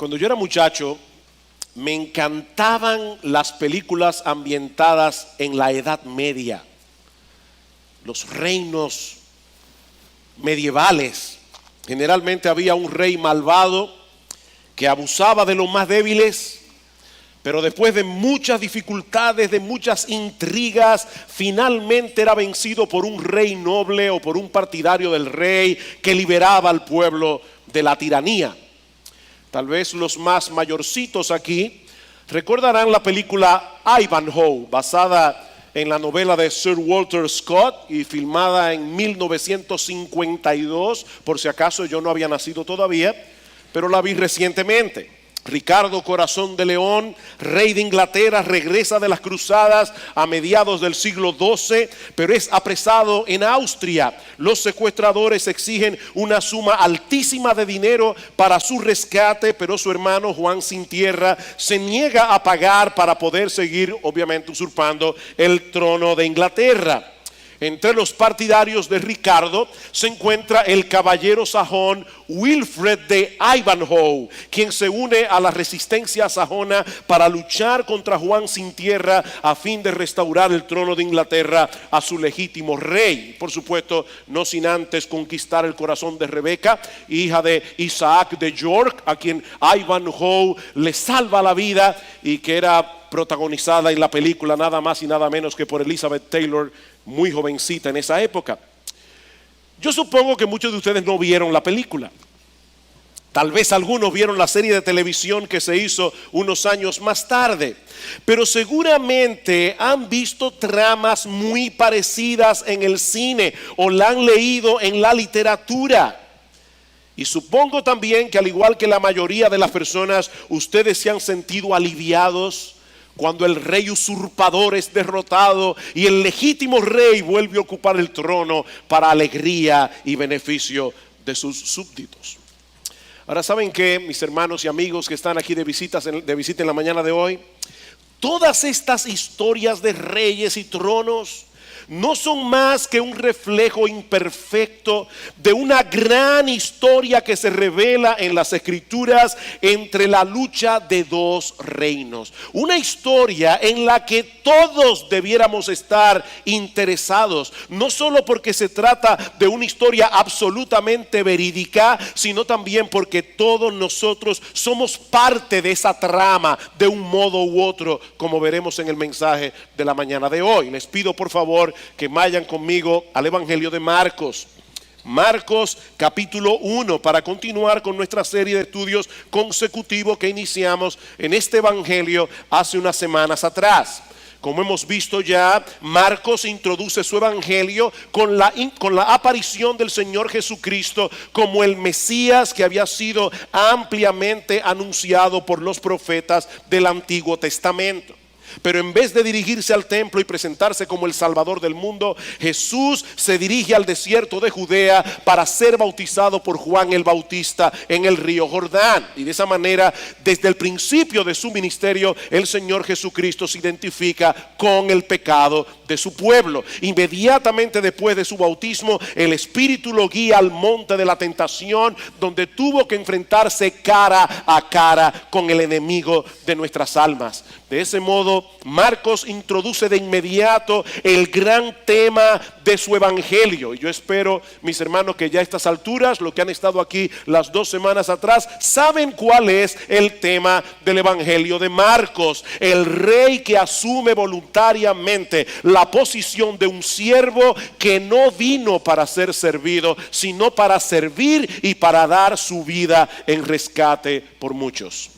Cuando yo era muchacho, me encantaban las películas ambientadas en la Edad Media, los reinos medievales. Generalmente había un rey malvado que abusaba de los más débiles, pero después de muchas dificultades, de muchas intrigas, finalmente era vencido por un rey noble o por un partidario del rey que liberaba al pueblo de la tiranía. Tal vez los más mayorcitos aquí recordarán la película Ivanhoe, basada en la novela de Sir Walter Scott y filmada en 1952. Por si acaso yo no había nacido todavía, pero la vi recientemente. Ricardo Corazón de León, rey de Inglaterra, regresa de las cruzadas a mediados del siglo XII, pero es apresado en Austria. Los secuestradores exigen una suma altísima de dinero para su rescate, pero su hermano Juan Sin Tierra se niega a pagar para poder seguir, obviamente, usurpando el trono de Inglaterra. Entre los partidarios de Ricardo se encuentra el caballero sajón Wilfred de Ivanhoe, quien se une a la resistencia sajona para luchar contra Juan Sin Tierra a fin de restaurar el trono de Inglaterra a su legítimo rey. Por supuesto, no sin antes conquistar el corazón de Rebeca, hija de Isaac de York, a quien Ivanhoe le salva la vida y que era protagonizada en la película nada más y nada menos que por Elizabeth Taylor, muy jovencita en esa época. Yo supongo que muchos de ustedes no vieron la película. Tal vez algunos vieron la serie de televisión que se hizo unos años más tarde, pero seguramente han visto tramas muy parecidas en el cine o la han leído en la literatura. Y supongo también que al igual que la mayoría de las personas, ustedes se han sentido aliviados cuando el rey usurpador es derrotado y el legítimo rey vuelve a ocupar el trono para alegría y beneficio de sus súbditos. Ahora, ¿saben qué, mis hermanos y amigos que están aquí de visita en la mañana de hoy? Todas estas historias de reyes y tronos no son más que un reflejo imperfecto de una gran historia que se revela en las Escrituras entre la lucha de dos reinos. Una historia en la que todos debiéramos estar interesados, no solo porque se trata de una historia absolutamente verídica, sino también porque todos nosotros somos parte de esa trama de un modo u otro, como veremos en el mensaje de la mañana de hoy. Les pido por favor que vayan conmigo al Evangelio de Marcos. Marcos capítulo 1, para continuar con nuestra serie de estudios consecutivos que iniciamos en este Evangelio hace unas semanas atrás. Como hemos visto ya, Marcos introduce su evangelio con la aparición del Señor Jesucristo como el Mesías que había sido ampliamente anunciado por los profetas del Antiguo Testamento. Pero en vez de dirigirse al templo y presentarse como el Salvador del mundo, Jesús se dirige al desierto de Judea para ser bautizado por Juan el Bautista en el río Jordán. Y de esa manera, desde el principio de su ministerio, el Señor Jesucristo se identifica con el pecado de su pueblo. Inmediatamente después de su bautismo, el Espíritu lo guía al monte de la tentación, donde tuvo que enfrentarse cara a cara con el enemigo de nuestras almas. De ese modo, Marcos introduce de inmediato el gran tema de su evangelio. Y yo espero, mis hermanos, que ya a estas alturas, los que han estado aquí las 2 semanas atrás, saben cuál es el tema del evangelio de Marcos. El rey que asume voluntariamente la posición de un siervo que no vino para ser servido, sino para servir y para dar su vida en rescate por muchos.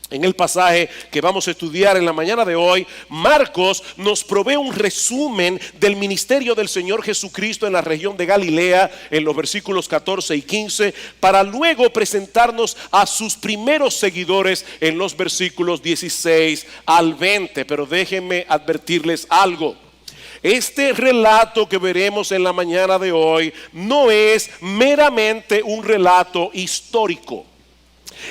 En el pasaje que vamos a estudiar en la mañana de hoy, Marcos nos provee un resumen del ministerio del Señor Jesucristo en la región de Galilea, en los versículos 14 y 15, para luego presentarnos a sus primeros seguidores en los versículos 16 al 20. Pero déjenme advertirles algo. Este relato que veremos en la mañana de hoy no es meramente un relato histórico.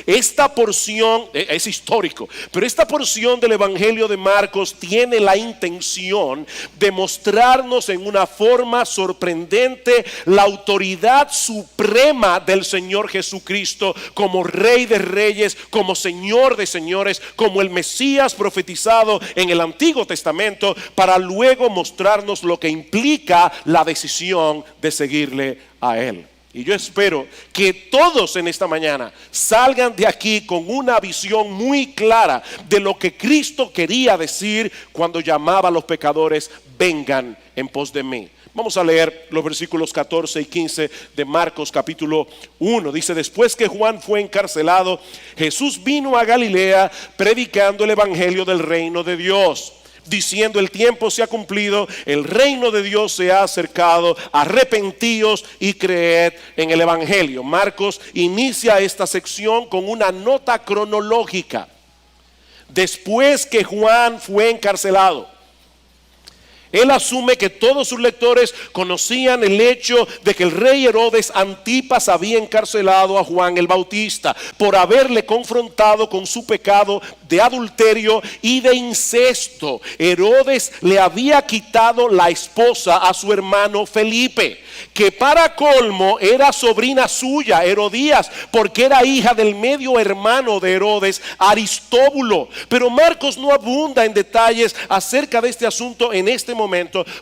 esta porción es histórico, pero esta porción del Evangelio de Marcos tiene la intención de mostrarnos en una forma sorprendente la autoridad suprema del Señor Jesucristo como Rey de Reyes, como Señor de Señores, como el Mesías profetizado en el Antiguo Testamento, para luego mostrarnos lo que implica la decisión de seguirle a Él. Y yo espero que todos en esta mañana salgan de aquí con una visión muy clara de lo que Cristo quería decir cuando llamaba a los pecadores: vengan en pos de mí. Vamos a leer los versículos 14 y 15 de Marcos capítulo 1. Dice: después que Juan fue encarcelado, Jesús vino a Galilea predicando el evangelio del reino de Dios, diciendo: el tiempo se ha cumplido, el reino de Dios se ha acercado, arrepentíos y creed en el evangelio. Marcos inicia esta sección con una nota cronológica. Después que Juan fue encarcelado, él asume que todos sus lectores conocían el hecho de que el rey Herodes Antipas había encarcelado a Juan el Bautista por haberle confrontado con su pecado de adulterio y de incesto. Herodes le había quitado la esposa a su hermano Felipe, que para colmo era sobrina suya, Herodías, porque era hija del medio hermano de Herodes, Aristóbulo. Pero Marcos no abunda en detalles acerca de este asunto en este momento,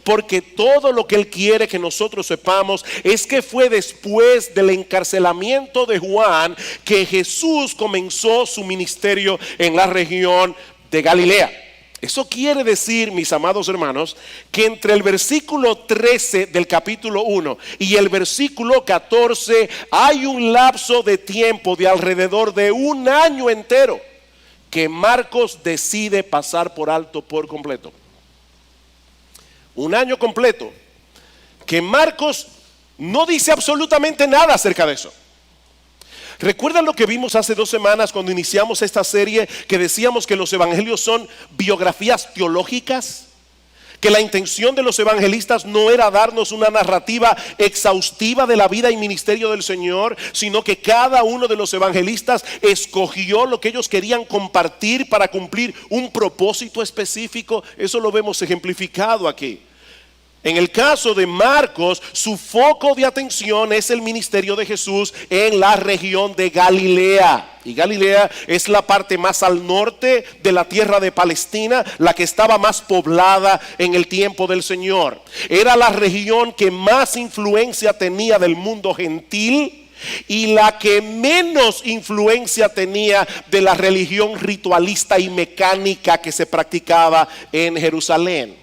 porque todo lo que él quiere que nosotros sepamos es que fue después del encarcelamiento de Juan que Jesús comenzó su ministerio en la región de Galilea. Eso quiere decir, mis amados hermanos, que entre el versículo 13 del capítulo 1 y el versículo 14 hay un lapso de tiempo de alrededor de un año entero que Marcos decide pasar por alto por completo. Un año completo que Marcos no dice absolutamente nada acerca de eso. ¿Recuerdan lo que vimos hace 2 semanas cuando iniciamos esta serie, que decíamos que los evangelios son biografías teológicas? Que la intención de los evangelistas no era darnos una narrativa exhaustiva de la vida y ministerio del Señor, sino que cada uno de los evangelistas escogió lo que ellos querían compartir para cumplir un propósito específico. Eso lo vemos ejemplificado aquí. En el caso de Marcos, su foco de atención es el ministerio de Jesús en la región de Galilea. Y Galilea es la parte más al norte de la tierra de Palestina, la que estaba más poblada en el tiempo del Señor. Era la región que más influencia tenía del mundo gentil y la que menos influencia tenía de la religión ritualista y mecánica que se practicaba en Jerusalén.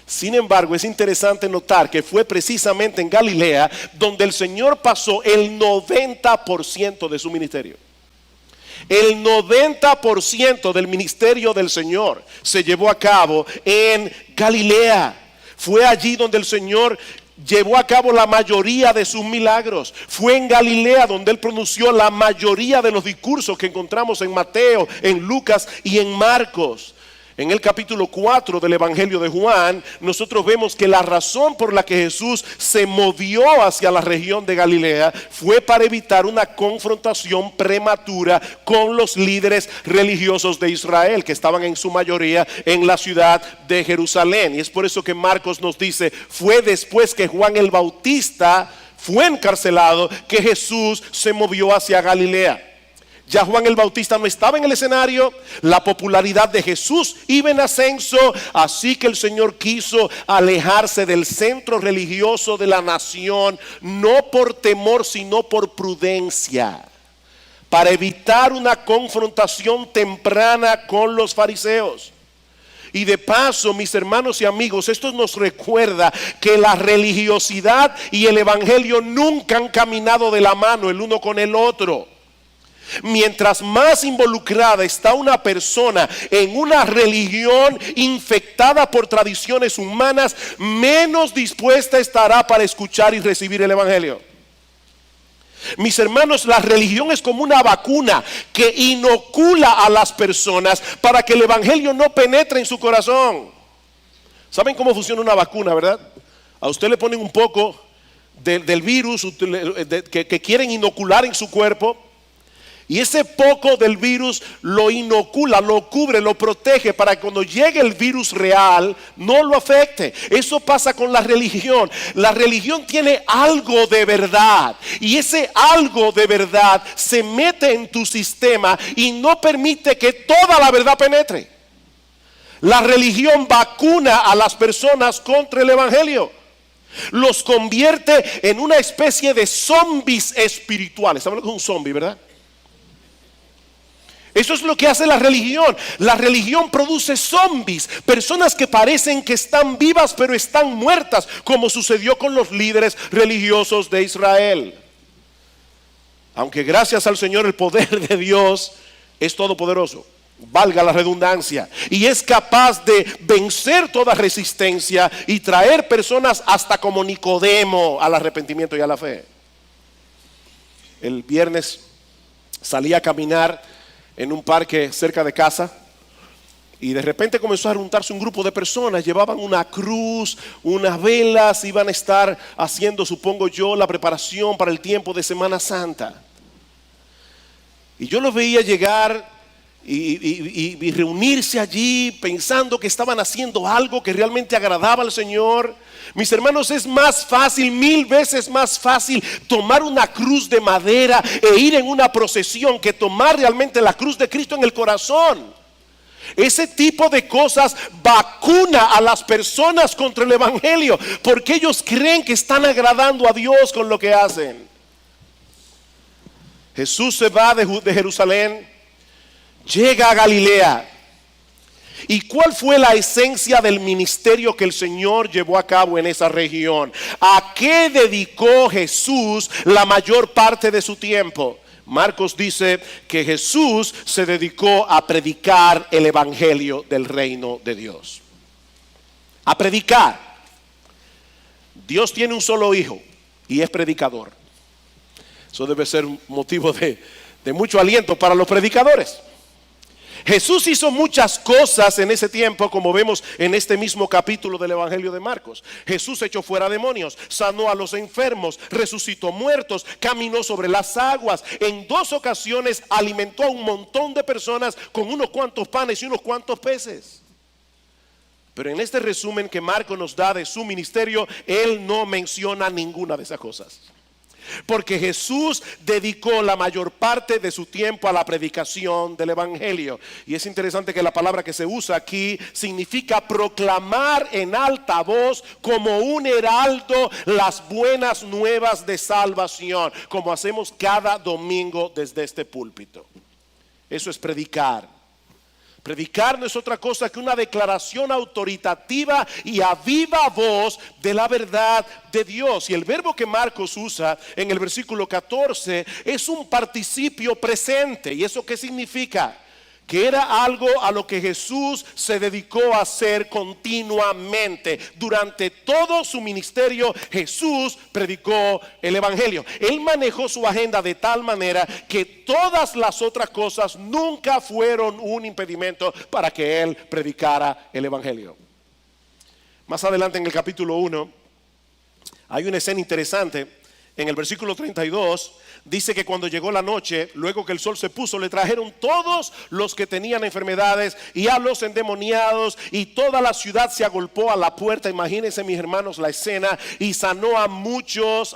Sin embargo, es interesante notar que fue precisamente en Galilea donde el Señor pasó el 90% de su ministerio. El 90% del ministerio del Señor se llevó a cabo en Galilea. Fue allí donde el Señor llevó a cabo la mayoría de sus milagros. Fue en Galilea donde Él pronunció la mayoría de los discursos que encontramos en Mateo, en Lucas y en Marcos. En el capítulo 4 del Evangelio de Juan, nosotros vemos que la razón por la que Jesús se movió hacia la región de Galilea fue para evitar una confrontación prematura con los líderes religiosos de Israel, que estaban en su mayoría en la ciudad de Jerusalén. Y es por eso que Marcos nos dice: fue después que Juan el Bautista fue encarcelado que Jesús se movió hacia Galilea. Ya Juan el Bautista no estaba en el escenario, la popularidad de Jesús iba en ascenso, así que el Señor quiso alejarse del centro religioso de la nación, no por temor, sino por prudencia, para evitar una confrontación temprana con los fariseos. Y de paso, mis hermanos y amigos, esto nos recuerda que la religiosidad y el evangelio nunca han caminado de la mano el uno con el otro. Mientras más involucrada está una persona en una religión infectada por tradiciones humanas, menos dispuesta estará para escuchar y recibir el evangelio. Mis hermanos, la religión es como una vacuna que inocula a las personas para que el evangelio no penetre en su corazón. ¿Saben cómo funciona una vacuna, verdad? A usted le ponen un poco del virus que quieren inocular en su cuerpo. Y ese poco del virus lo inocula, lo cubre, lo protege para que cuando llegue el virus real no lo afecte. Eso pasa con la religión. La religión tiene algo de verdad y ese algo de verdad se mete en tu sistema y no permite que toda la verdad penetre. La religión vacuna a las personas contra el evangelio. Los convierte en una especie de zombies espirituales. ¿Saben lo que es un zombie, verdad? Eso es lo que hace la religión. La religión produce zombies, personas que parecen que están vivas pero están muertas, como sucedió con los líderes religiosos de Israel. Aunque gracias al Señor el poder de Dios es todopoderoso, valga la redundancia, y es capaz de vencer toda resistencia y traer personas hasta como Nicodemo al arrepentimiento y a la fe. El viernes salí a caminar en un parque cerca de casa y de repente comenzó a juntarse un grupo de personas. Llevaban una cruz, unas velas, iban a estar haciendo, supongo yo, la preparación para el tiempo de Semana Santa. Y yo los veía llegar y reunirse allí pensando que estaban haciendo algo que realmente agradaba al Señor. Mis hermanos, es más fácil, 1000 veces más fácil tomar una cruz de madera e ir en una procesión que tomar realmente la cruz de Cristo en el corazón. Ese tipo de cosas vacuna a las personas contra el evangelio, porque ellos creen que están agradando a Dios con lo que hacen. Jesús se va de Jerusalén, llega a Galilea. ¿Y cuál fue la esencia del ministerio que el Señor llevó a cabo en esa región? ¿A qué dedicó Jesús la mayor parte de su tiempo? Marcos dice que Jesús se dedicó a predicar el evangelio del reino de Dios. A predicar. Dios tiene un solo hijo y es predicador. Eso debe ser un motivo de mucho aliento para los predicadores. Jesús hizo muchas cosas en ese tiempo, como vemos en este mismo capítulo del Evangelio de Marcos. Jesús echó fuera demonios, sanó a los enfermos, resucitó muertos, caminó sobre las aguas. En 2 ocasiones alimentó a un montón de personas con unos cuantos panes y unos cuantos peces. Pero en este resumen que Marcos nos da de su ministerio, él no menciona ninguna de esas cosas. Porque Jesús dedicó la mayor parte de su tiempo a la predicación del evangelio. Y es interesante que la palabra que se usa aquí significa proclamar en alta voz como un heraldo las buenas nuevas de salvación, como hacemos cada domingo desde este púlpito. Eso es predicar. Predicar no es otra cosa que una declaración autoritativa y a viva voz de la verdad de Dios. Y el verbo que Marcos usa en el versículo 14 es un participio presente. ¿Y eso qué significa? Que era algo a lo que Jesús se dedicó a hacer continuamente. Durante todo su ministerio, Jesús predicó el evangelio. Él manejó su agenda de tal manera que todas las otras cosas nunca fueron un impedimento para que él predicara el evangelio. Más adelante en el capítulo 1 hay una escena interesante. En el versículo 32 dice que cuando llegó la noche, luego que el sol se puso, le trajeron todos los que tenían enfermedades y a los endemoniados, y toda la ciudad se agolpó a la puerta. Imagínense, mis hermanos, la escena. Y sanó a muchos,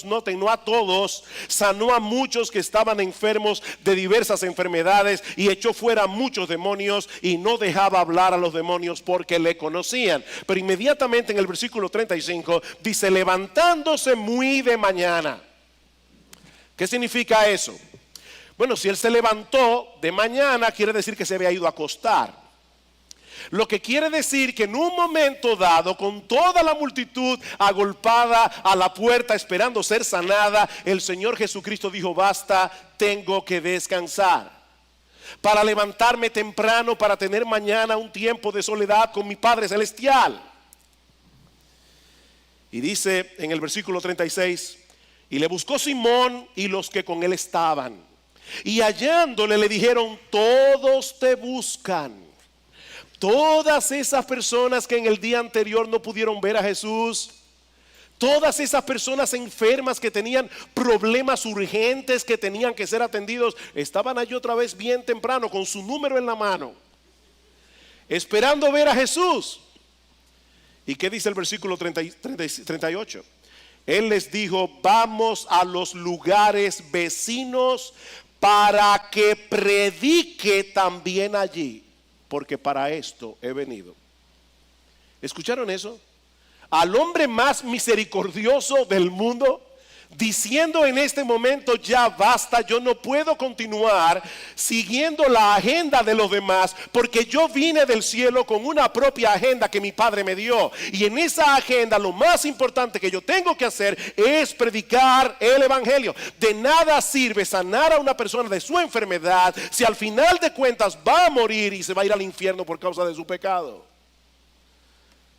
noten, no a todos, sanó a muchos que estaban enfermos de diversas enfermedades, y echó fuera muchos demonios, y no dejaba hablar a los demonios porque le conocían. Pero inmediatamente en el versículo 35 dice: levantándose muy de mañana. ¿Qué significa eso? Bueno, si él se levantó de mañana, quiere decir que se había ido a acostar. Lo que quiere decir que en un momento dado, con toda la multitud agolpada a la puerta esperando ser sanada, el Señor Jesucristo dijo: basta, tengo que descansar. Para levantarme temprano, para tener mañana un tiempo de soledad con mi Padre Celestial. Y dice en el versículo 36: y le buscó Simón y los que con él estaban, y hallándole le dijeron: todos te buscan. Todas esas personas que en el día anterior no pudieron ver a Jesús, Todas esas personas enfermas que tenían problemas urgentes que tenían que ser atendidos, estaban allí otra vez bien temprano con su número en la mano, esperando ver a Jesús. ¿Y qué dice el versículo 38? Él les dijo: vamos a los lugares vecinos para que predique también allí, porque para esto he venido. ¿Escucharon eso? Al hombre más misericordioso del mundo diciendo en este momento: ya basta, yo no puedo continuar siguiendo la agenda de los demás, porque yo vine del cielo con una propia agenda que mi Padre me dio, y en esa agenda lo más importante que yo tengo que hacer es predicar el evangelio. De nada sirve sanar a una persona de su enfermedad si al final de cuentas va a morir y se va a ir al infierno por causa de su pecado.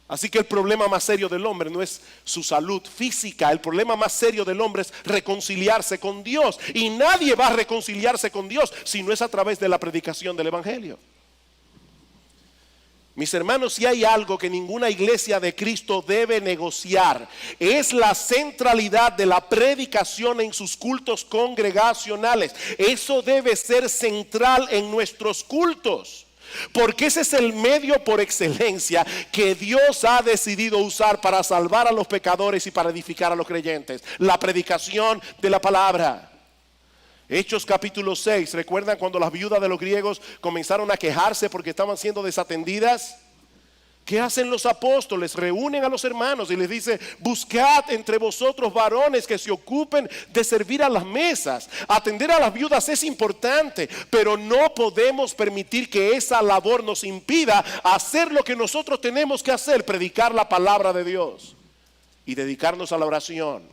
Así que el problema más serio del hombre no es su salud física. El problema más serio del hombre es reconciliarse con Dios. Y nadie va a reconciliarse con Dios si no es a través de la predicación del evangelio. Mis hermanos, si hay algo que ninguna iglesia de Cristo debe negociar, es la centralidad de la predicación en sus cultos congregacionales. Eso debe ser central en nuestros cultos, porque ese es el medio por excelencia que Dios ha decidido usar para salvar a los pecadores y para edificar a los creyentes: la predicación de la palabra. Hechos capítulo 6, ¿recuerdan cuando las viudas de los griegos comenzaron a quejarse porque estaban siendo desatendidas? ¿Qué hacen los apóstoles? Reúnen a los hermanos y les dice: buscad entre vosotros varones que se ocupen de servir a las mesas. Atender a las viudas es importante, pero no podemos permitir que esa labor nos impida hacer lo que nosotros tenemos que hacer: predicar la palabra de Dios y dedicarnos a la oración.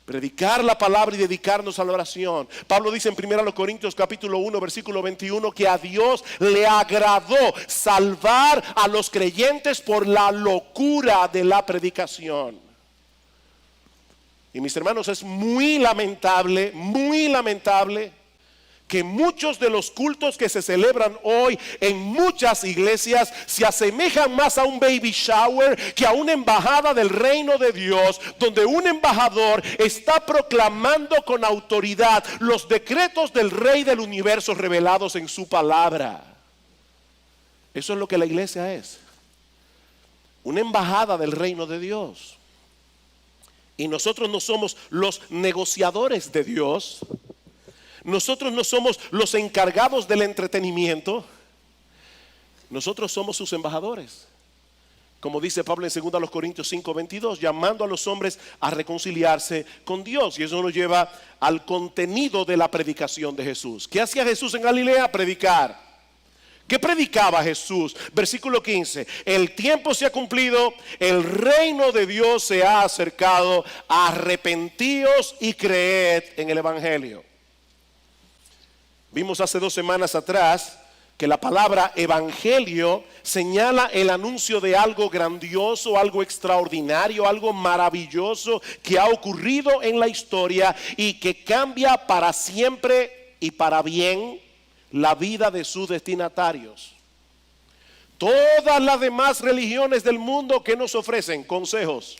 Predicar la palabra y dedicarnos a la oración. Pablo dice en 1 Corintios capítulo 1 versículo 21 que a Dios le agradó salvar a los creyentes por la locura de la predicación. Y mis hermanos, es muy lamentable que muchos de los cultos que se celebran hoy en muchas iglesias se asemejan más a un baby shower que a una embajada del reino de Dios, donde un embajador está proclamando con autoridad los decretos del Rey del universo revelados en su palabra. Eso es lo que la iglesia es: una embajada del reino de Dios. Y nosotros no somos los negociadores de Dios. Nosotros no somos los encargados del entretenimiento. Nosotros somos sus embajadores. Como dice Pablo en 2 Corintios 5:22, llamando a los hombres a reconciliarse con Dios. Y eso nos lleva al contenido de la predicación de Jesús. ¿Qué hacía Jesús en Galilea? Predicar. ¿Qué predicaba Jesús? Versículo 15: el tiempo se ha cumplido, el reino de Dios se ha acercado, arrepentíos y creed en el evangelio. Vimos hace 2 semanas atrás que la palabra evangelio señala el anuncio de algo grandioso, algo extraordinario, algo maravilloso que ha ocurrido en la historia y que cambia para siempre y para bien la vida de sus destinatarios. Todas las demás religiones del mundo, que nos ofrecen consejos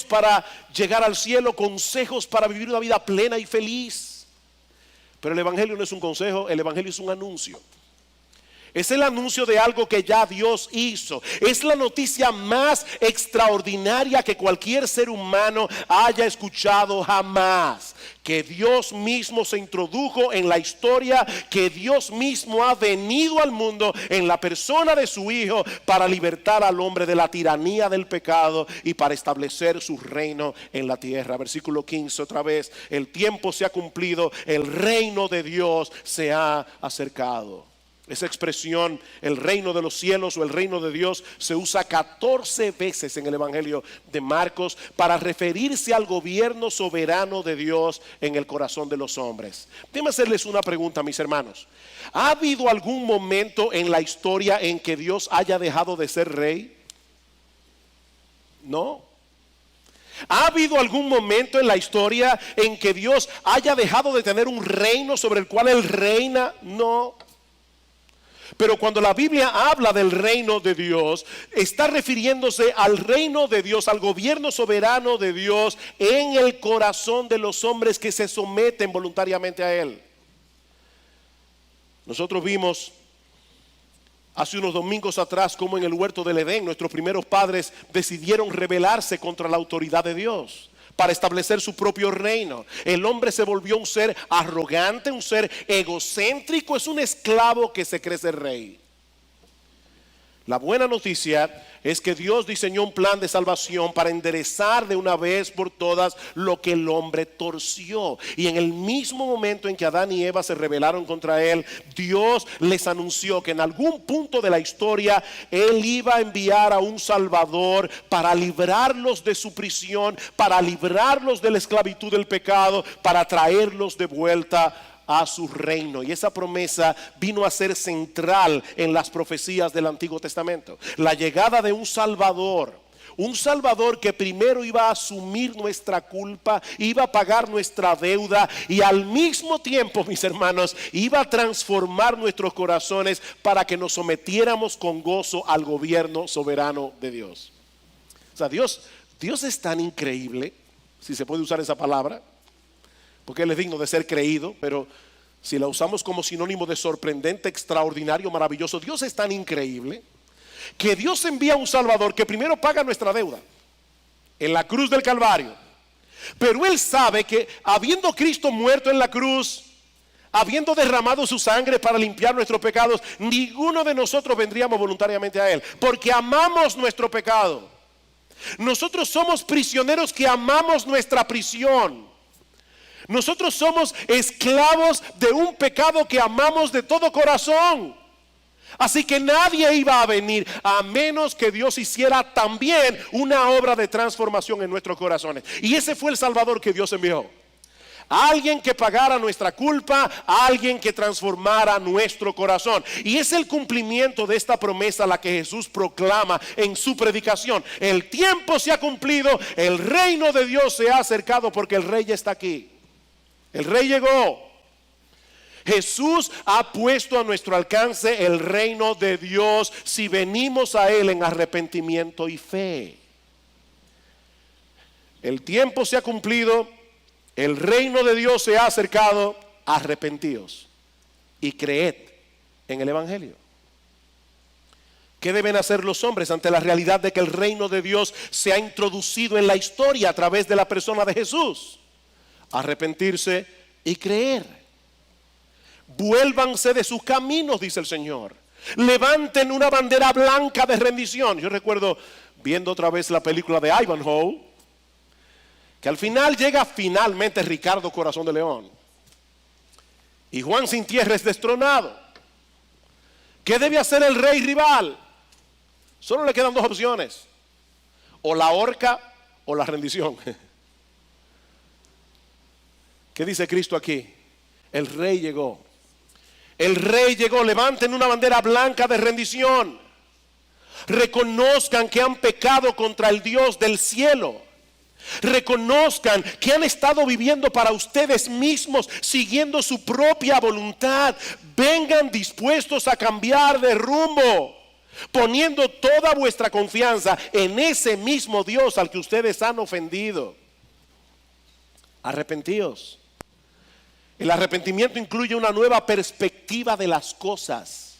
para llegar al cielo, consejos para vivir una vida plena y feliz. Pero el evangelio no es un consejo, el evangelio es un anuncio. Es el anuncio de algo que ya Dios hizo. Es la noticia más extraordinaria que cualquier ser humano haya escuchado jamás. Que Dios mismo se introdujo en la historia, que Dios mismo ha venido al mundo en la persona de su Hijo para libertar al hombre de la tiranía del pecado y para establecer su reino en la tierra. Versículo 15 otra vez: el tiempo se ha cumplido, el reino de Dios se ha acercado. Esa expresión, el reino de los cielos o el reino de Dios, se usa 14 veces en el evangelio de Marcos para referirse al gobierno soberano de Dios en el corazón de los hombres. Déjenme hacerles una pregunta, mis hermanos. ¿Ha habido algún momento en la historia en que Dios haya dejado de ser rey? No. ¿Ha habido algún momento en la historia en que Dios haya dejado de tener un reino sobre el cual Él reina? No. Pero cuando la Biblia habla del reino de Dios, está refiriéndose al reino de Dios, al gobierno soberano de Dios en el corazón de los hombres que se someten voluntariamente a Él. Nosotros vimos hace unos domingos atrás cómo en el huerto del Edén nuestros primeros padres decidieron rebelarse contra la autoridad de Dios para establecer su propio reino. El hombre se volvió un ser arrogante, un ser egocéntrico, es un esclavo que se cree ser rey. La buena noticia es que Dios diseñó un plan de salvación para enderezar de una vez por todas lo que el hombre torció. Y en el mismo momento en que Adán y Eva se rebelaron contra él, Dios les anunció que en algún punto de la historia Él iba a enviar a un Salvador para librarlos de su prisión, para librarlos de la esclavitud del pecado, para traerlos de vuelta a su reino. Y esa promesa vino a ser central en las profecías del Antiguo Testamento. La llegada de un Salvador que primero iba a asumir nuestra culpa, iba a pagar nuestra deuda y al mismo tiempo, mis hermanos, iba a transformar nuestros corazones para que nos sometiéramos con gozo al gobierno soberano de Dios. O sea, Dios es tan increíble, si se puede usar esa palabra, porque Él es digno de ser creído, pero si la usamos como sinónimo de sorprendente, extraordinario, maravilloso, Dios es tan increíble que Dios envía a un Salvador que primero paga nuestra deuda en la cruz del Calvario. Pero Él sabe que habiendo Cristo muerto en la cruz, habiendo derramado su sangre para limpiar nuestros pecados, ninguno de nosotros vendríamos voluntariamente a Él, porque amamos nuestro pecado. Nosotros somos prisioneros que amamos nuestra prisión. Nosotros somos esclavos de un pecado que amamos de todo corazón. Así que nadie iba a venir a menos que Dios hiciera también una obra de transformación en nuestros corazones. Y ese fue el Salvador que Dios envió. Alguien que pagara nuestra culpa, alguien que transformara nuestro corazón. Y es el cumplimiento de esta promesa la que Jesús proclama en su predicación. El tiempo se ha cumplido, el reino de Dios se ha acercado porque el Rey ya está aquí. El Rey llegó. Jesús ha puesto a nuestro alcance el reino de Dios si venimos a Él en arrepentimiento y fe. El tiempo se ha cumplido, el reino de Dios se ha acercado. Arrepentíos y creed en el Evangelio. ¿Qué deben hacer los hombres ante la realidad de que el reino de Dios se ha introducido en la historia a través de la persona de Jesús? Arrepentirse y creer. Vuélvanse de sus caminos, dice el Señor. Levanten una bandera blanca de rendición. Yo recuerdo viendo otra vez la película de Ivanhoe, que al final llega finalmente Ricardo Corazón de León y Juan Sin Tierra es destronado. ¿Qué debe hacer el rey rival? Solo le quedan dos opciones: o la horca o la rendición. ¿Qué dice Cristo aquí? El Rey llegó. El Rey llegó. Levanten una bandera blanca de rendición. Reconozcan que han pecado contra el Dios del cielo. Reconozcan que han estado viviendo para ustedes mismos, siguiendo su propia voluntad. Vengan dispuestos a cambiar de rumbo, poniendo toda vuestra confianza en ese mismo Dios al que ustedes han ofendido. Arrepentíos. El arrepentimiento incluye una nueva perspectiva de las cosas.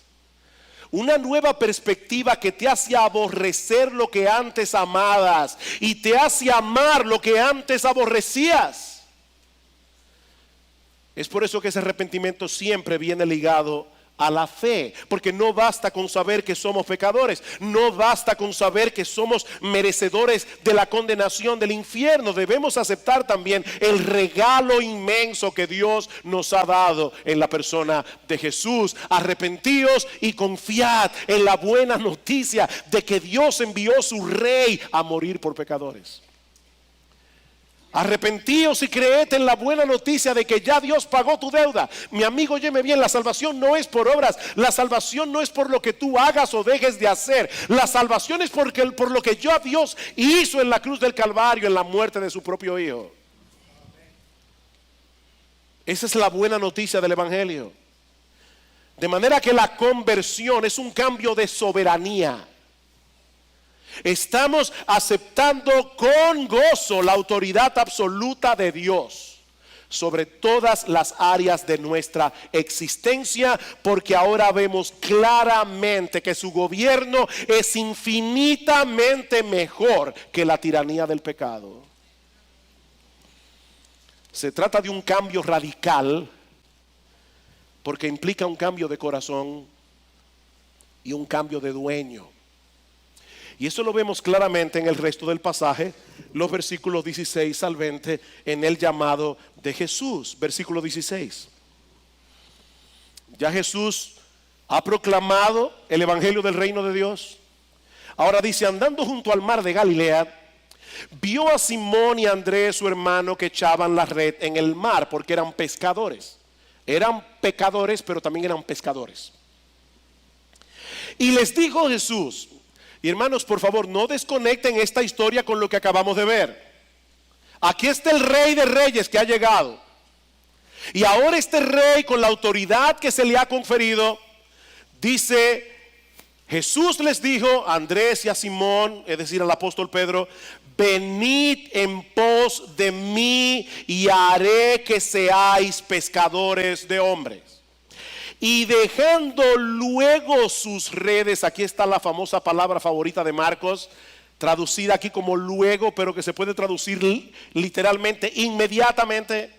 Una nueva perspectiva que te hace aborrecer lo que antes amabas y te hace amar lo que antes aborrecías. Es por eso que ese arrepentimiento siempre viene ligado a la fe, porque no basta con saber que somos pecadores, no basta con saber que somos merecedores de la condenación del infierno. Debemos aceptar también el regalo inmenso que Dios nos ha dado en la persona de Jesús. Arrepentíos y confiad en la buena noticia de que Dios envió su Rey a morir por pecadores. Arrepentíos y creed en la buena noticia de que ya Dios pagó tu deuda. Mi amigo, óyeme bien, la salvación no es por obras. La salvación no es por lo que tú hagas o dejes de hacer. La salvación es por lo que ya Dios hizo en la cruz del Calvario, en la muerte de su propio Hijo. Esa es la buena noticia del Evangelio. De manera que la conversión es un cambio de soberanía. Estamos aceptando con gozo la autoridad absoluta de Dios sobre todas las áreas de nuestra existencia, porque ahora vemos claramente que su gobierno es infinitamente mejor que la tiranía del pecado. Se trata de un cambio radical, porque implica un cambio de corazón y un cambio de dueño. Y eso lo vemos claramente en el resto del pasaje, los versículos 16 al 20, en el llamado de Jesús. Versículo 16. Ya Jesús ha proclamado el evangelio del reino de Dios. Ahora dice: andando junto al mar de Galilea, vio a Simón y a Andrés, su hermano, que echaban la red en el mar, porque eran pescadores. Eran pecadores, pero también eran pescadores. Y les dijo Jesús, y hermanos, por favor, no desconecten esta historia con lo que acabamos de ver. Aquí está el Rey de Reyes que ha llegado. Y ahora este rey, con la autoridad que se le ha conferido, dice: Jesús les dijo a Andrés y a Simón, es decir, al apóstol Pedro: venid en pos de mí y haré que seáis pescadores de hombres. Y dejando luego sus redes, aquí está la famosa palabra favorita de Marcos, traducida aquí como luego, pero que se puede traducir literalmente inmediatamente.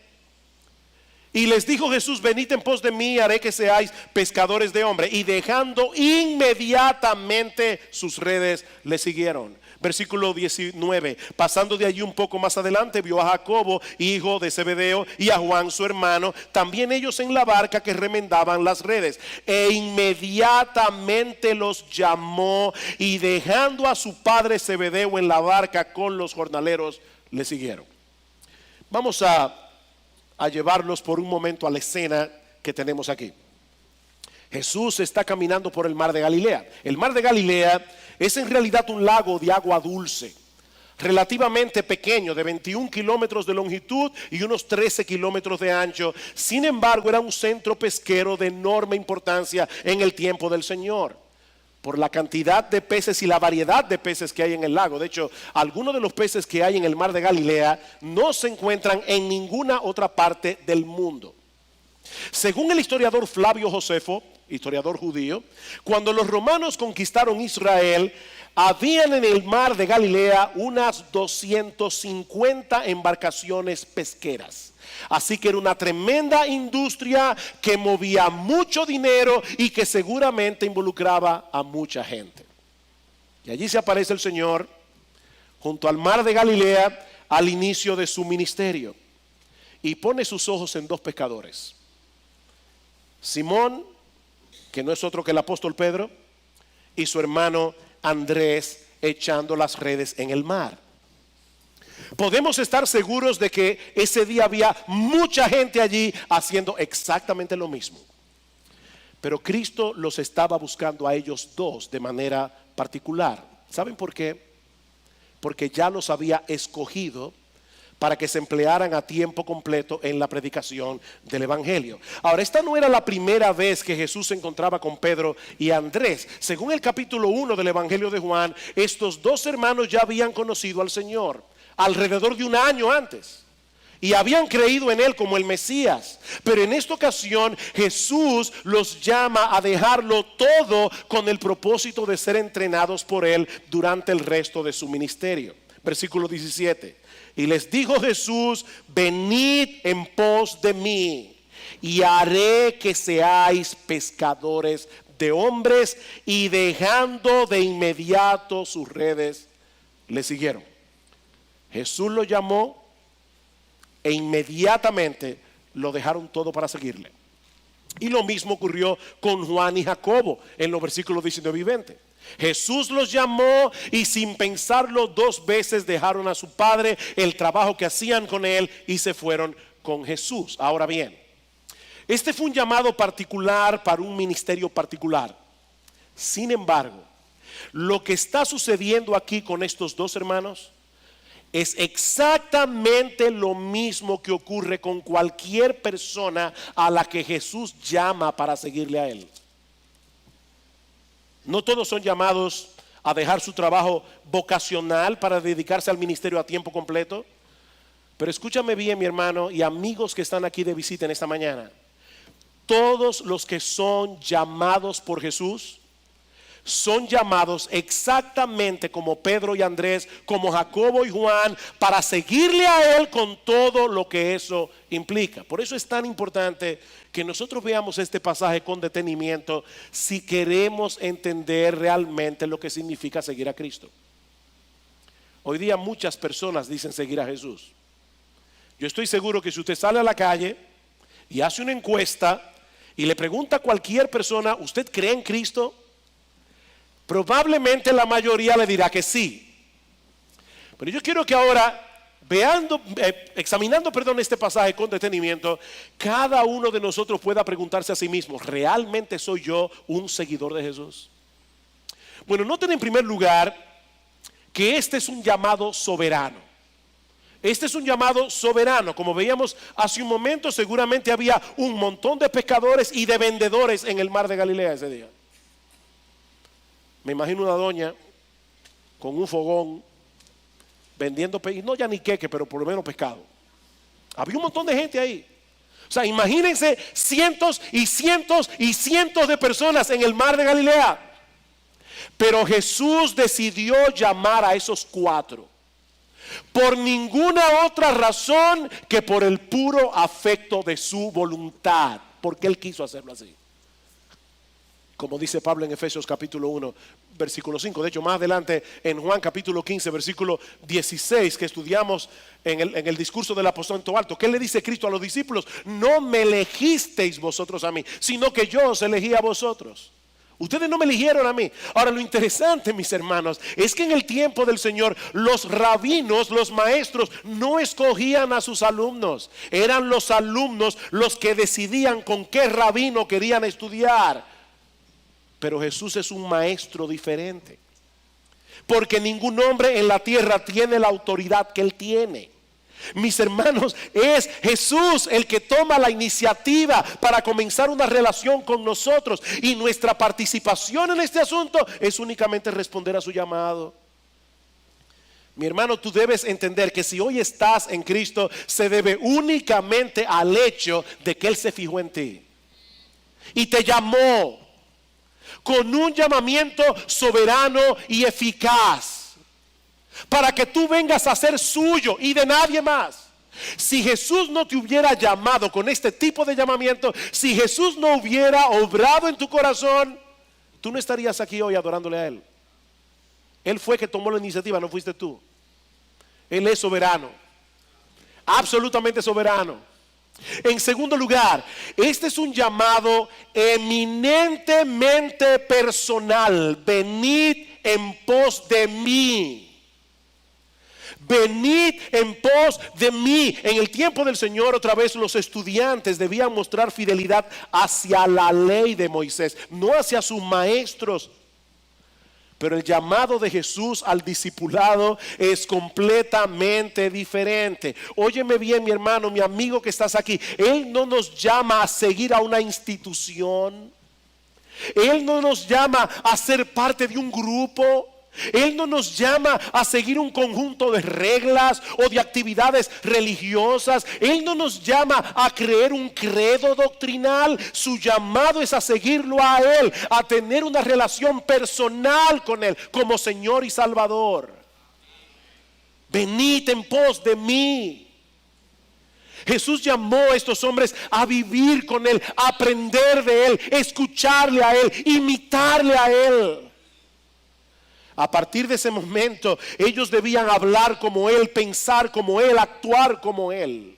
Y les dijo Jesús: venid en pos de mí, haré que seáis pescadores de hombres. Y dejando inmediatamente sus redes, le siguieron. Versículo 19. Pasando de allí un poco más adelante, vio a Jacobo, hijo de Zebedeo, y a Juan su hermano, también ellos en la barca, que remendaban las redes. E inmediatamente los llamó, y dejando a su padre Zebedeo en la barca con los jornaleros, le siguieron. Vamos a llevarlos por un momento a la escena que tenemos aquí. Jesús está caminando por el mar de Galilea. El mar de Galilea es en realidad un lago de agua dulce, relativamente pequeño, de 21 kilómetros de longitud y unos 13 kilómetros de ancho. Sin embargo, era un centro pesquero de enorme importancia en el tiempo del Señor, por la cantidad de peces y la variedad de peces que hay en el lago. De hecho, algunos de los peces que hay en el mar de Galilea no se encuentran en ninguna otra parte del mundo. Según el historiador Flavio Josefo, historiador judío, cuando los romanos conquistaron Israel, habían en el mar de Galilea unas 250 embarcaciones pesqueras. Así que era una tremenda industria que movía mucho dinero y que seguramente involucraba a mucha gente. Y allí se aparece el Señor junto al mar de Galilea al inicio de su ministerio, y pone sus ojos en dos pescadores: Simón, que no es otro que el apóstol Pedro, y su hermano Andrés, echando las redes en el mar. Podemos estar seguros de que ese día había mucha gente allí haciendo exactamente lo mismo. Pero Cristo los estaba buscando a ellos dos de manera particular. ¿Saben por qué? Porque ya los había escogido para que se emplearan a tiempo completo en la predicación del evangelio. Ahora, esta no era la primera vez que Jesús se encontraba con Pedro y Andrés. Según el capítulo 1 del evangelio de Juan, estos dos hermanos ya habían conocido al Señor alrededor de un año antes y habían creído en Él como el Mesías. Pero en esta ocasión Jesús los llama a dejarlo todo con el propósito de ser entrenados por Él durante el resto de su ministerio. Versículo 17. Y les dijo Jesús: venid en pos de mí y haré que seáis pescadores de hombres. Y dejando de inmediato sus redes, le siguieron. Jesús lo llamó e inmediatamente lo dejaron todo para seguirle. Y lo mismo ocurrió con Juan y Jacobo en los versículos 19 y 20. Jesús los llamó y sin pensarlo dos veces dejaron a su padre, el trabajo que hacían con él, y se fueron con Jesús. Ahora bien, este fue un llamado particular para un ministerio particular. Sin embargo, lo que está sucediendo aquí con estos dos hermanos es exactamente lo mismo que ocurre con cualquier persona a la que Jesús llama para seguirle a Él. No todos son llamados a dejar su trabajo vocacional para dedicarse al ministerio a tiempo completo. Pero escúchame bien, mi hermano y amigos que están aquí de visita en esta mañana. Todos los que son llamados por Jesús son llamados exactamente como Pedro y Andrés, como Jacobo y Juan, para seguirle a Él con todo lo que eso implica. Por eso es tan importante que nosotros veamos este pasaje con detenimiento si queremos entender realmente lo que significa seguir a Cristo. Hoy día muchas personas dicen seguir a Jesús. Yo estoy seguro que si usted sale a la calle y hace una encuesta y le pregunta a cualquier persona, ¿usted cree en Cristo? Probablemente la mayoría le dirá que sí. Pero yo quiero que ahora, examinando este pasaje con detenimiento, cada uno de nosotros pueda preguntarse a sí mismo, ¿realmente soy yo un seguidor de Jesús? Bueno, noten en primer lugar que este es un llamado soberano. Este es un llamado soberano. Como veíamos hace un momento, seguramente había un montón de pescadores y de vendedores en el mar de Galilea ese día. Me imagino una doña con un fogón vendiendo, no ya ni queque, pero por lo menos pescado. Había un montón de gente ahí. O sea, imagínense cientos y cientos y cientos de personas en el mar de Galilea. Pero Jesús decidió llamar a esos 4 por ninguna otra razón que por el puro afecto de su voluntad, porque Él quiso hacerlo así. Como dice Pablo en Efesios capítulo 1, versículo 5. De hecho, más adelante en Juan capítulo 15, versículo 16, que estudiamos en el discurso del aposento alto, ¿qué le dice Cristo a los discípulos? No me elegisteis vosotros a mí, sino que yo os elegí a vosotros. Ustedes no me eligieron a mí. Ahora, lo interesante, mis hermanos, es que en el tiempo del Señor los rabinos, los maestros, no escogían a sus alumnos. Eran los alumnos los que decidían con qué rabino querían estudiar. Pero Jesús es un maestro diferente, porque ningún hombre en la tierra tiene la autoridad que Él tiene. Mis hermanos, es Jesús el que toma la iniciativa para comenzar una relación con nosotros, y nuestra participación en este asunto es únicamente responder a su llamado. Mi hermano, tú debes entender que si hoy estás en Cristo, se debe únicamente al hecho de que Él se fijó en ti y te llamó con un llamamiento soberano y eficaz, para que tú vengas a ser suyo y de nadie más. Si Jesús no te hubiera llamado con este tipo de llamamiento, si Jesús no hubiera obrado en tu corazón, tú no estarías aquí hoy adorándole a Él. Él fue que tomó la iniciativa, no fuiste tú. Él es soberano, absolutamente soberano. En segundo lugar, este es un llamado eminentemente personal. Venid en pos de mí. Venid en pos de mí. En el tiempo del Señor, otra vez, los estudiantes debían mostrar fidelidad hacia la ley de Moisés, no hacia sus maestros. Pero el llamado de Jesús al discipulado es completamente diferente. Óyeme bien, mi hermano, mi amigo que estás aquí. Él no nos llama a seguir a una institución. Él no nos llama a ser parte de un grupo. Él no nos llama a seguir un conjunto de reglas o de actividades religiosas. Él no nos llama a creer un credo doctrinal. Su llamado es a seguirlo a Él, a tener una relación personal con Él como Señor y Salvador. Venid en pos de mí. Jesús llamó a estos hombres a vivir con Él, a aprender de Él, escucharle a Él, imitarle a Él. A partir de ese momento, ellos debían hablar como Él, pensar como Él, actuar como Él.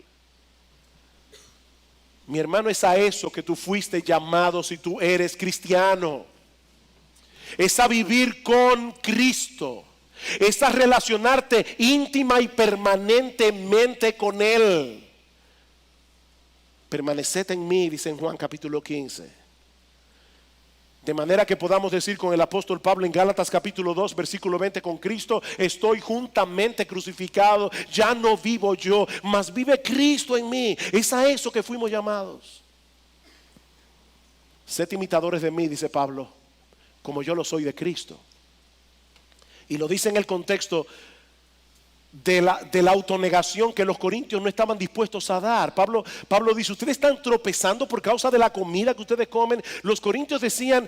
Mi hermano, es a eso que tú fuiste llamado si tú eres cristiano. Es a vivir con Cristo. Es a relacionarte íntima y permanentemente con Él. Permaneced en mí, dice en Juan capítulo 15. De manera que podamos decir con el apóstol Pablo en Gálatas capítulo 2 versículo 20: con Cristo estoy juntamente crucificado, ya no vivo yo, mas vive Cristo en mí. Es a eso que fuimos llamados. Sed imitadores de mí, dice Pablo, como yo lo soy de Cristo. Y lo dice en el contexto de la autonegación que los corintios no estaban dispuestos a dar. Pablo dice: ustedes están tropezando por causa de la comida que ustedes comen. Los corintios decían,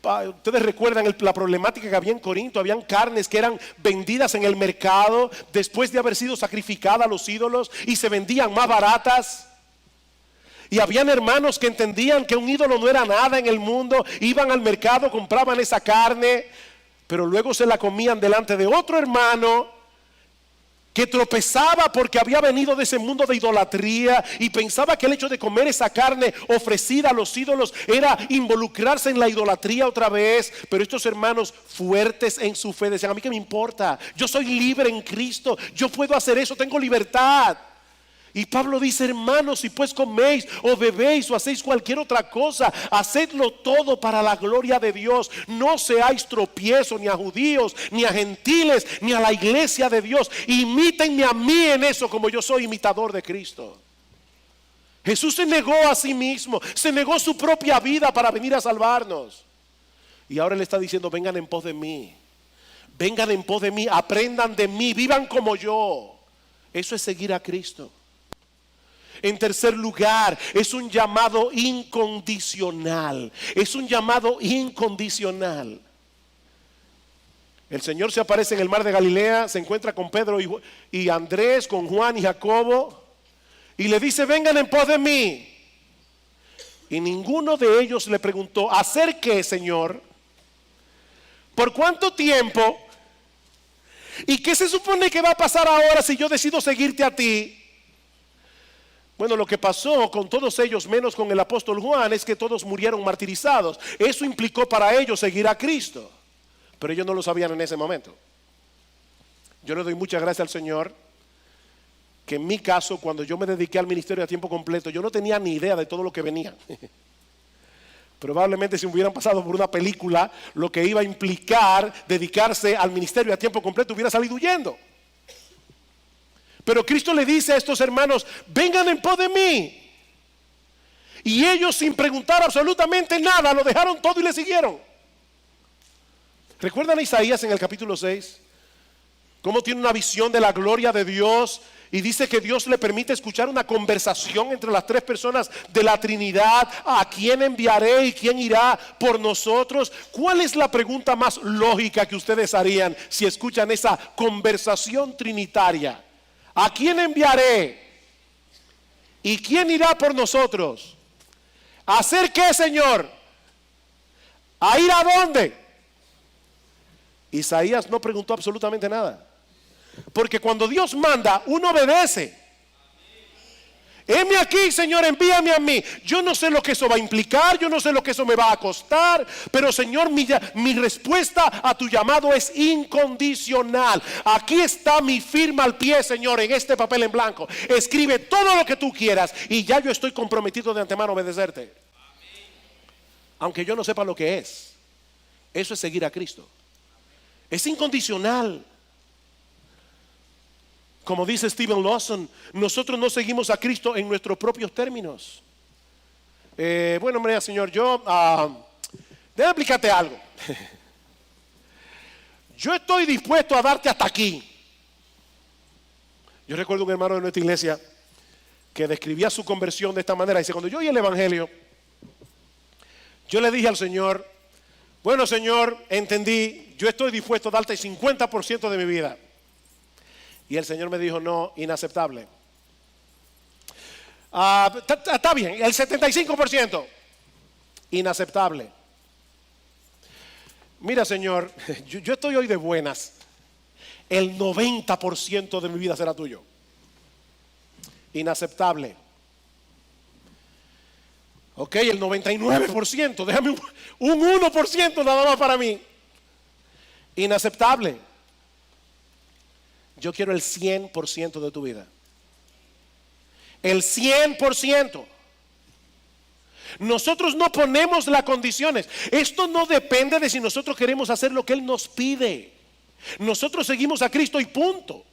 ustedes recuerdan la problemática que había en Corinto. Habían carnes que eran vendidas en el mercado después de haber sido sacrificadas a los ídolos, y se vendían más baratas. Y habían hermanos que entendían que un ídolo no era nada en el mundo, iban al mercado, compraban esa carne, pero luego se la comían delante de otro hermano que tropezaba porque había venido de ese mundo de idolatría y pensaba que el hecho de comer esa carne ofrecida a los ídolos era involucrarse en la idolatría otra vez. Pero estos hermanos fuertes en su fe decían: a mí qué me importa, yo soy libre en Cristo, yo puedo hacer eso, tengo libertad. Y Pablo dice: hermanos, si pues coméis o bebéis o hacéis cualquier otra cosa, hacedlo todo para la gloria de Dios. No seáis tropiezo ni a judíos, ni a gentiles, ni a la iglesia de Dios. Imítenme a mí en eso, como yo soy imitador de Cristo. Jesús se negó a sí mismo, se negó su propia vida para venir a salvarnos. Y ahora Él está diciendo: vengan en pos de mí, vengan en pos de mí, aprendan de mí, vivan como yo. Eso es seguir a Cristo. En tercer lugar, es un llamado incondicional. Es un llamado incondicional. El Señor se aparece en el mar de Galilea, se encuentra con Pedro y Andrés, con Juan y Jacobo, y le dice: vengan en pos de mí. Y ninguno de ellos le preguntó: ¿hacer qué, Señor? ¿Por cuánto tiempo? ¿Y qué se supone que va a pasar ahora si yo decido seguirte a ti? Bueno, lo que pasó con todos ellos, menos con el apóstol Juan, es que todos murieron martirizados. Eso implicó para ellos seguir a Cristo, pero ellos no lo sabían en ese momento. Yo le doy muchas gracias al Señor que en mi caso, cuando yo me dediqué al ministerio a tiempo completo, yo no tenía ni idea de todo lo que venía. Probablemente si me hubieran pasado por una película lo que iba a implicar dedicarse al ministerio a tiempo completo, hubiera salido huyendo. Pero Cristo le dice a estos hermanos: vengan en pos de mí. Y ellos, sin preguntar absolutamente nada, lo dejaron todo y le siguieron. ¿Recuerdan a Isaías en el capítulo 6? Cómo tiene una visión de la gloria de Dios, y dice que Dios le permite escuchar una conversación entre las tres personas de la Trinidad. ¿A quién enviaré y quién irá por nosotros? ¿Cuál es la pregunta más lógica que ustedes harían si escuchan esa conversación trinitaria? ¿A quién enviaré? ¿Y quién irá por nosotros? ¿A hacer qué, Señor? ¿A ir a dónde? Isaías no preguntó absolutamente nada, porque cuando Dios manda, uno obedece. Heme aquí, Señor, envíame a mí. Yo no sé lo que eso va a implicar, yo no sé lo que eso me va a costar, pero Señor, mi respuesta a tu llamado es incondicional. Aquí está mi firma al pie, Señor, en este papel en blanco. Escribe todo lo que tú quieras y ya yo estoy comprometido de antemano a obedecerte. Aunque yo no sepa lo que es. Eso es seguir a Cristo. Es incondicional. Como dice Stephen Lawson, nosotros no seguimos a Cristo en nuestros propios términos. Bueno, mira, Señor, déjame explicarte algo. Yo estoy dispuesto a darte hasta aquí. Yo recuerdo un hermano de nuestra iglesia que describía su conversión de esta manera. Dice: cuando yo oí el evangelio, yo le dije al Señor: bueno, Señor, entendí, yo estoy dispuesto a darte el 50% de mi vida. Y el Señor me dijo: no, inaceptable. Está bien, el 75%, inaceptable. Mira, Señor, yo estoy hoy de buenas. El 90% de mi vida será tuyo. Inaceptable. Ok, el 99%, déjame un 1% nada más para mí. Inaceptable. Yo quiero el 100% de tu vida. El 100%. Nosotros no ponemos las condiciones. Esto no depende de si nosotros queremos hacer lo que Él nos pide. Nosotros seguimos a Cristo y punto.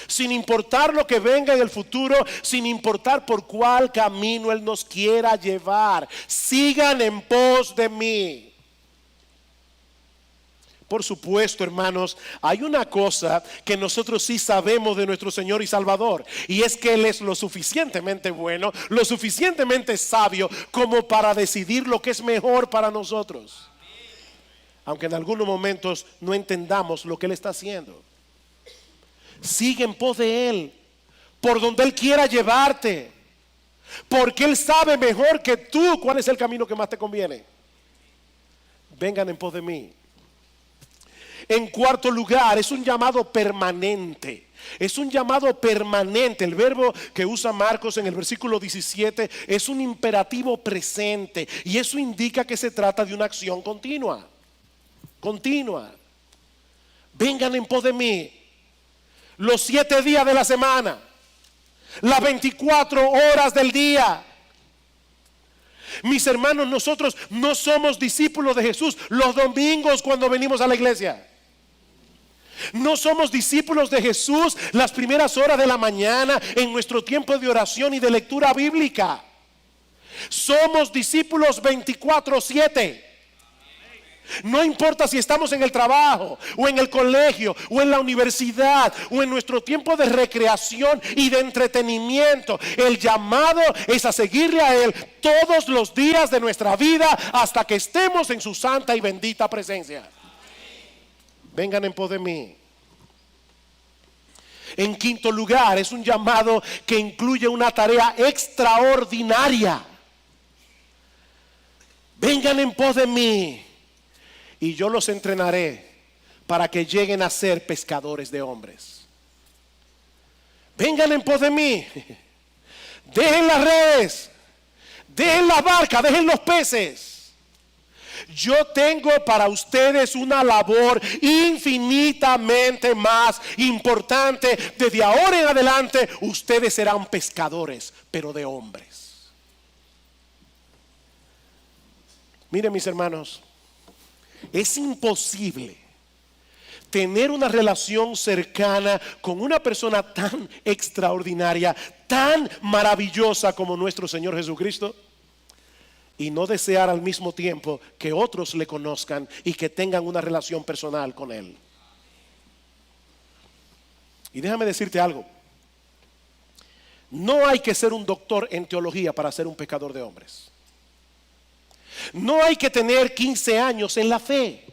Sin importar lo que venga en el futuro, sin importar por cuál camino Él nos quiera llevar. Sigan en pos de mí. Por supuesto, hermanos, hay una cosa que nosotros sí sabemos de nuestro Señor y Salvador, y es que Él es lo suficientemente bueno, lo suficientemente sabio como para decidir lo que es mejor para nosotros. Aunque en algunos momentos no entendamos lo que Él está haciendo. Sigue en pos de Él, por donde Él quiera llevarte, porque Él sabe mejor que tú cuál es el camino que más te conviene. Vengan en pos de mí. En cuarto lugar, es un llamado permanente. Es un llamado permanente. El verbo que usa Marcos en el versículo 17 es un imperativo presente, y eso indica que se trata de una acción continua. Continua. Vengan en pos de mí los 7 días de la semana, las 24 horas del día. Mis hermanos, nosotros no somos discípulos de Jesús los domingos cuando venimos a la iglesia. No somos discípulos de Jesús las primeras horas de la mañana en nuestro tiempo de oración y de lectura bíblica. Somos discípulos 24/7. No importa si estamos en el trabajo, o en el colegio, o en la universidad, o en nuestro tiempo de recreación y de entretenimiento. El llamado es a seguirle a Él todos los días de nuestra vida hasta que estemos en su santa y bendita presencia. Vengan en pos de mí. En quinto lugar, es un llamado que incluye una tarea extraordinaria. Vengan en pos de mí, y yo los entrenaré para que lleguen a ser pescadores de hombres. Vengan en pos de mí. Dejen las redes, dejen las barcas, dejen los peces. Yo tengo para ustedes una labor infinitamente más importante. Desde ahora en adelante, ustedes serán pescadores, pero de hombres. Miren, mis hermanos, es imposible tener una relación cercana con una persona tan extraordinaria, tan maravillosa como nuestro Señor Jesucristo, y no desear al mismo tiempo que otros le conozcan y que tengan una relación personal con Él. Y déjame decirte algo. No hay que ser un doctor en teología para ser un pescador de hombres. No hay que tener 15 años en la fe.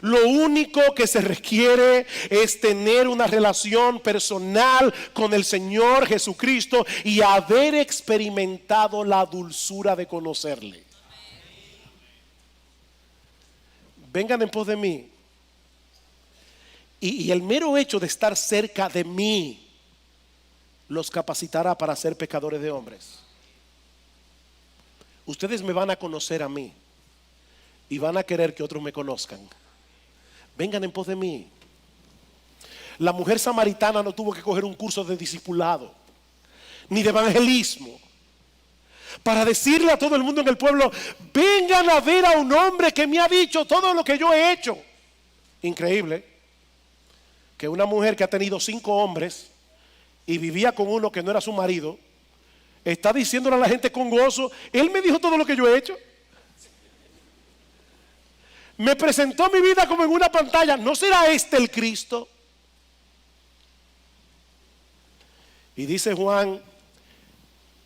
Lo único que se requiere es tener una relación personal con el Señor Jesucristo y haber experimentado la dulzura de conocerle. Vengan en pos de mí. Y el mero hecho de estar cerca de mí los capacitará para ser pecadores de hombres. Ustedes me van a conocer a mí y van a querer que otros me conozcan. Vengan en pos de mí. La mujer samaritana no tuvo que coger un curso de discipulado ni de evangelismo para decirle a todo el mundo en el pueblo: vengan a ver a un hombre que me ha dicho todo lo que yo he hecho. Increíble que una mujer que ha tenido 5 hombres y vivía con uno que no era su marido está diciéndole a la gente con gozo: él me dijo todo lo que yo he hecho. Me presentó mi vida como en una pantalla. ¿No será este el Cristo? Y dice Juan,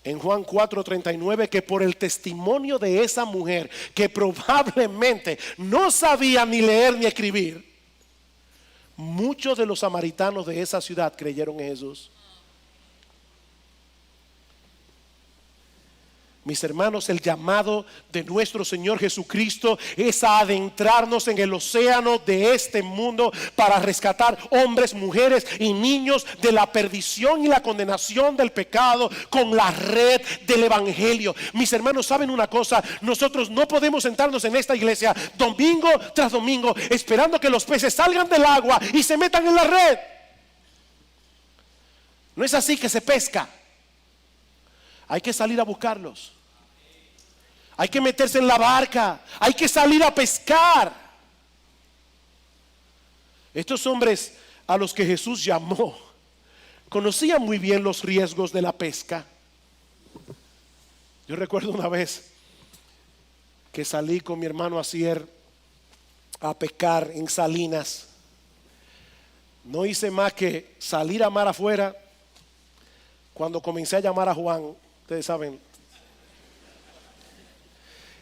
en Juan 4:39, que por el testimonio de esa mujer, que probablemente no sabía ni leer ni escribir, muchos de los samaritanos de esa ciudad creyeron en Jesús. Mis hermanos, el llamado de nuestro Señor Jesucristo es a adentrarnos en el océano de este mundo para rescatar hombres, mujeres y niños de la perdición y la condenación del pecado con la red del evangelio. Mis hermanos, ¿saben una cosa? Nosotros no podemos sentarnos en esta iglesia domingo tras domingo esperando que los peces salgan del agua y se metan en la red. No es así que se pesca. Hay que salir a buscarlos. Hay que meterse en la barca, hay que salir a pescar. Estos hombres a los que Jesús llamó conocían muy bien los riesgos de la pesca. Yo recuerdo una vez que salí con mi hermano Asier a pescar en Salinas. No hice más que salir a mar afuera cuando comencé a llamar a Juan, ustedes saben.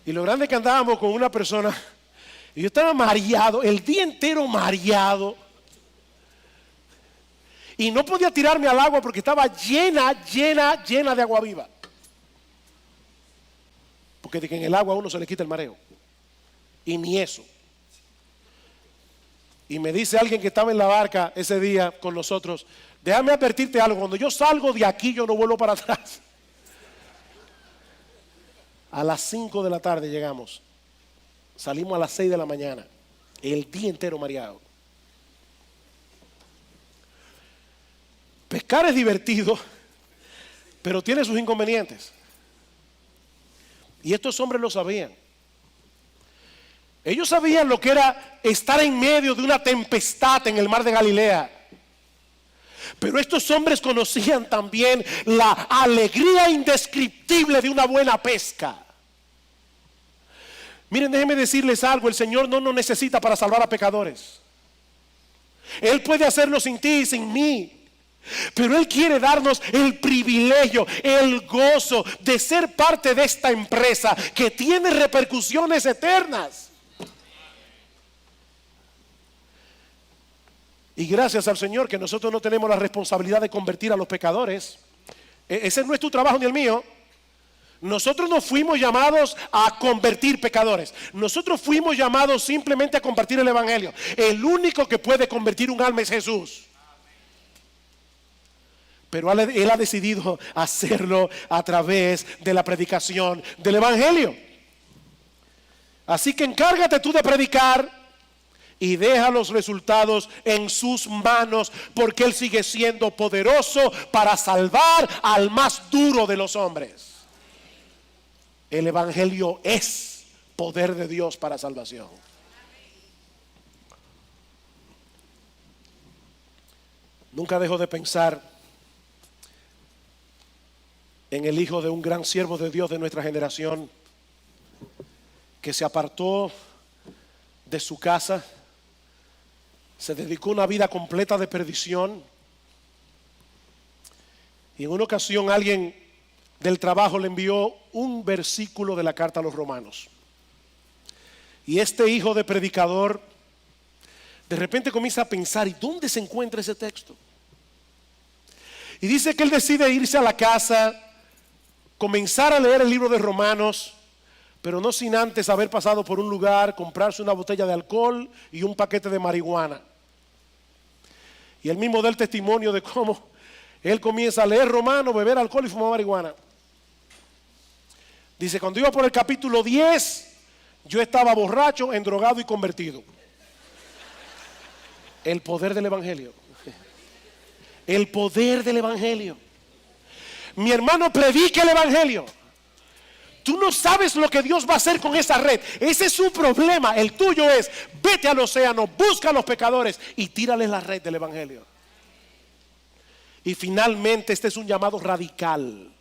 Y lo grande es que andábamos con una persona y yo estaba mareado, el día entero mareado. Y no podía tirarme al agua porque estaba llena de agua viva. Porque de que en el agua a uno se le quita el mareo. Y ni eso. Y me dice alguien que estaba en la barca ese día con nosotros: déjame advertirte algo, cuando yo salgo de aquí yo no vuelvo para atrás. A las 5 de la tarde llegamos. Salimos a las 6 de la mañana. El día entero mareado. Pescar es divertido, pero tiene sus inconvenientes. Y estos hombres lo sabían. Ellos sabían lo que era estar en medio de una tempestad en el mar de Galilea. Pero estos hombres conocían también la alegría indescriptible de una buena pesca. Miren, déjenme decirles algo: el Señor no nos necesita para salvar a pecadores. Él puede hacerlo sin ti y sin mí. Pero Él quiere darnos el privilegio, el gozo de ser parte de esta empresa que tiene repercusiones eternas. Y gracias al Señor que nosotros no tenemos la responsabilidad de convertir a los pecadores. Ese no es tu trabajo ni el mío. Nosotros no fuimos llamados a convertir pecadores. Nosotros fuimos llamados simplemente a compartir el evangelio. El único que puede convertir un alma es Jesús. Pero Él ha decidido hacerlo a través de la predicación del evangelio. Así que encárgate tú de predicar y deja los resultados en sus manos, porque Él sigue siendo poderoso para salvar al más duro de los hombres. El evangelio es poder de Dios para salvación. Nunca dejo de pensar en el hijo de un gran siervo de Dios de nuestra generación, que se apartó de su casa, se dedicó a una vida completa de perdición, y en una ocasión alguien del trabajo le envió un versículo de la carta a los romanos. Y este hijo de predicador de repente comienza a pensar: ¿y dónde se encuentra ese texto? Y dice que él decide irse a la casa, comenzar a leer el libro de Romanos, pero no sin antes haber pasado por un lugar, comprarse una botella de alcohol y un paquete de marihuana. Y él mismo da el testimonio de cómo él comienza a leer Romanos, beber alcohol y fumar marihuana. Dice: cuando iba por el capítulo 10, yo estaba borracho, endrogado y convertido. El poder del evangelio. El poder del evangelio. Mi hermano, predique el evangelio. Tú no sabes lo que Dios va a hacer con esa red. Ese es su problema. El tuyo es: vete al océano, busca a los pecadores y tírales la red del evangelio. Y finalmente, este es un llamado radical.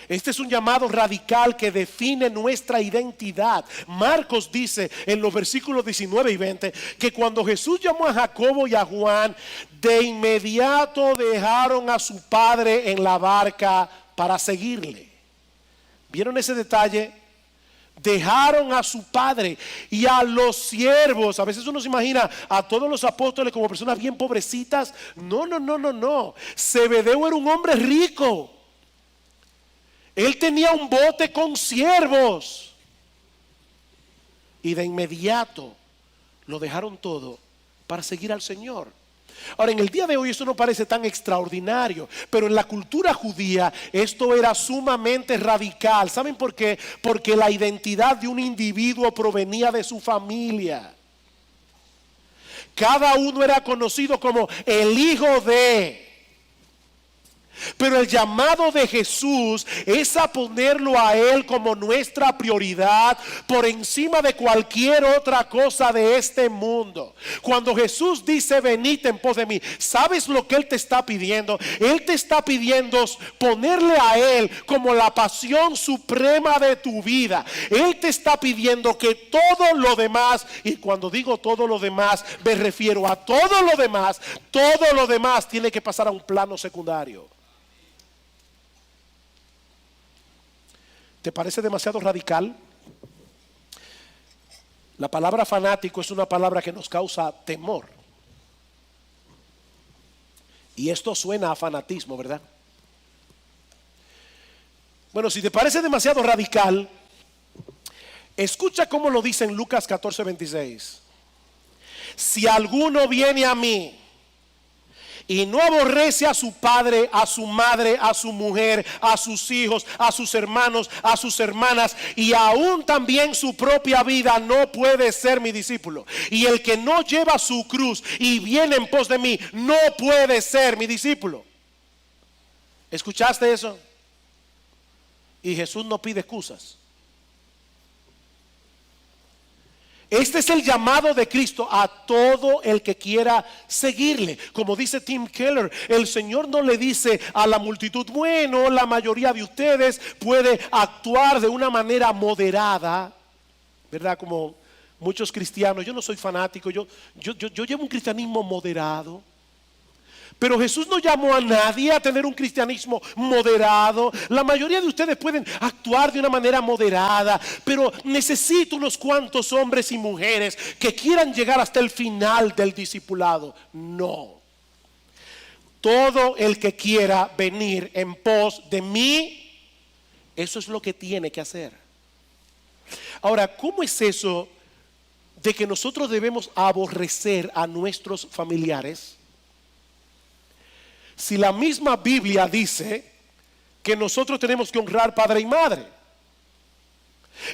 Este es un llamado radical que define nuestra identidad. Marcos dice en los versículos 19 y 20 que cuando Jesús llamó a Jacobo y a Juan, de inmediato dejaron a su padre en la barca para seguirle. ¿Vieron ese detalle? Dejaron a su padre y a los siervos. A veces uno se imagina a todos los apóstoles como personas bien pobrecitas. No. Zebedeo era un hombre rico. Él tenía un bote con siervos. Y de inmediato lo dejaron todo para seguir al Señor. Ahora, en el día de hoy esto no parece tan extraordinario, pero en la cultura judía esto era sumamente radical. ¿Saben por qué? Porque la identidad de un individuo provenía de su familia. Cada uno era conocido como el hijo de. Pero el llamado de Jesús es a ponerlo a Él como nuestra prioridad por encima de cualquier otra cosa de este mundo. Cuando Jesús dice venid en pos de mí, ¿sabes lo que Él te está pidiendo? Él te está pidiendo ponerle a Él como la pasión suprema de tu vida. Él te está pidiendo que todo lo demás, y cuando digo todo lo demás me refiero a todo lo demás tiene que pasar a un plano secundario. ¿Te parece demasiado radical? La palabra fanático es una palabra que nos causa temor. Y esto suena a fanatismo, ¿verdad? Bueno, si te parece demasiado radical, escucha cómo lo dice en Lucas 14:26. Si alguno viene a mí y no aborrece a su padre, a su madre, a su mujer, a sus hijos, a sus hermanos, a sus hermanas y aún también su propia vida, no puede ser mi discípulo. Y el que no lleva su cruz y viene en pos de mí, no puede ser mi discípulo. ¿Escuchaste eso? Y Jesús no pide excusas. Este es el llamado de Cristo a todo el que quiera seguirle. Como dice Tim Keller, el Señor no le dice a la multitud, bueno, la mayoría de ustedes puede actuar de una manera moderada, ¿verdad? Como muchos cristianos, yo no soy fanático, yo llevo un cristianismo moderado. Pero Jesús no llamó a nadie a tener un cristianismo moderado. La mayoría de ustedes pueden actuar de una manera moderada, pero necesito unos cuantos hombres y mujeres que quieran llegar hasta el final del discipulado. No. Todo el que quiera venir en pos de mí, eso es lo que tiene que hacer. Ahora, ¿cómo es eso de que nosotros debemos aborrecer a nuestros familiares? Si la misma Biblia dice que nosotros tenemos que honrar padre y madre,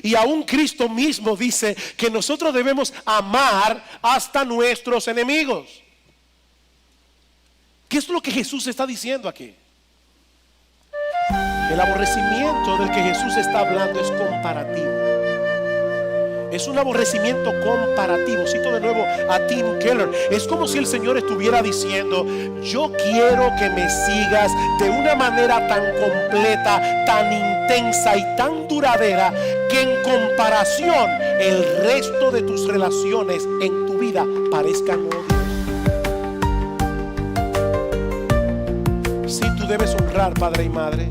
y aún Cristo mismo dice que nosotros debemos amar hasta nuestros enemigos. ¿Qué es lo que Jesús está diciendo aquí? El aborrecimiento del que Jesús está hablando es comparativo. Es un aborrecimiento comparativo. Cito de nuevo a Tim Keller. Es como si el Señor estuviera diciendo, yo quiero que me sigas de una manera tan completa, tan intensa y tan duradera, que en comparación el resto de tus relaciones en tu vida parezcan odios. Si tú debes honrar padre y madre,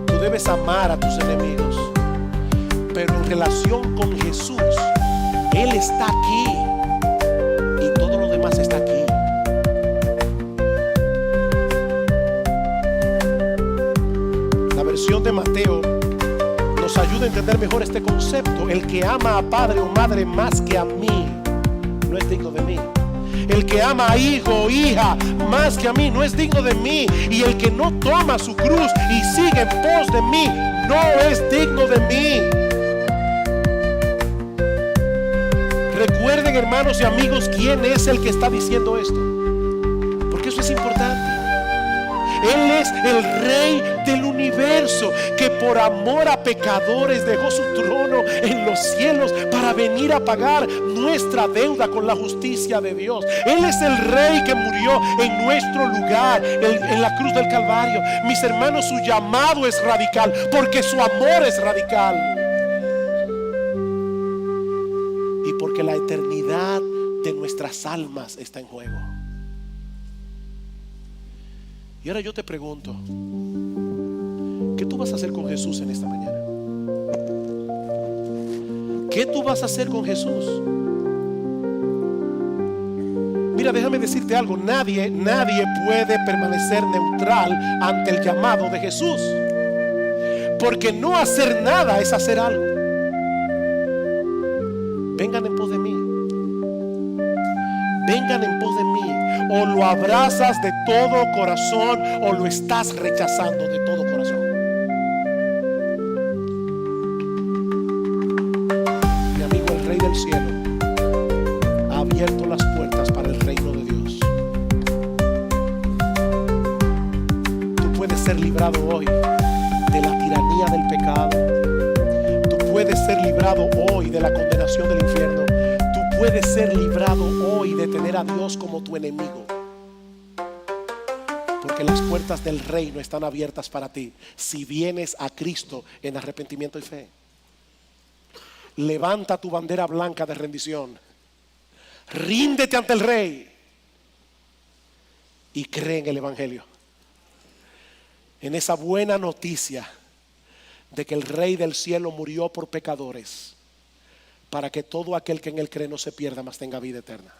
tú debes amar a tus enemigos. Pero en relación con Jesús, Él está aquí y todo lo demás está aquí. La versión de Mateo nos ayuda a entender mejor este concepto. El que ama a padre o madre más que a mí, no es digno de mí. El que ama a hijo o hija más que a mí, no es digno de mí. Y el que no toma su cruz y sigue en pos de mí, no es digno de mí. Recuerden, hermanos y amigos, quién es el que está diciendo esto, porque eso es importante. Él es el Rey del universo, que por amor a pecadores dejó su trono en los cielos para venir a pagar nuestra deuda con la justicia de Dios. Él es el Rey que murió en nuestro lugar en la cruz del Calvario. Mis hermanos, su llamado es radical porque su amor es radical. Porque la eternidad de nuestras almas está en juego. Y ahora yo te pregunto, ¿qué tú vas a hacer con Jesús en esta mañana? ¿Qué tú vas a hacer con Jesús? Mira, déjame decirte algo. Nadie puede permanecer neutral ante el llamado de Jesús, porque no hacer nada es hacer algo. Vengan en pos de mí. Vengan en pos de mí. O lo abrazas de todo corazón o lo estás rechazando de todo corazón. Mi amigo, el Rey del cielo ha abierto las puertas para el reino de Dios. ser librado hoy de la tiranía del pecado. Tú puedes ser librado hoy de la condenación del infierno. Tú puedes ser librado hoy de tener a Dios como tu enemigo. Porque las puertas del reino están abiertas para ti si vienes a Cristo en arrepentimiento y fe. Levanta tu bandera blanca de rendición. Ríndete ante el Rey y cree en el Evangelio, en esa buena noticia de que el Rey del cielo murió por pecadores, para que todo aquel que en él cree no se pierda, mas tenga vida eterna.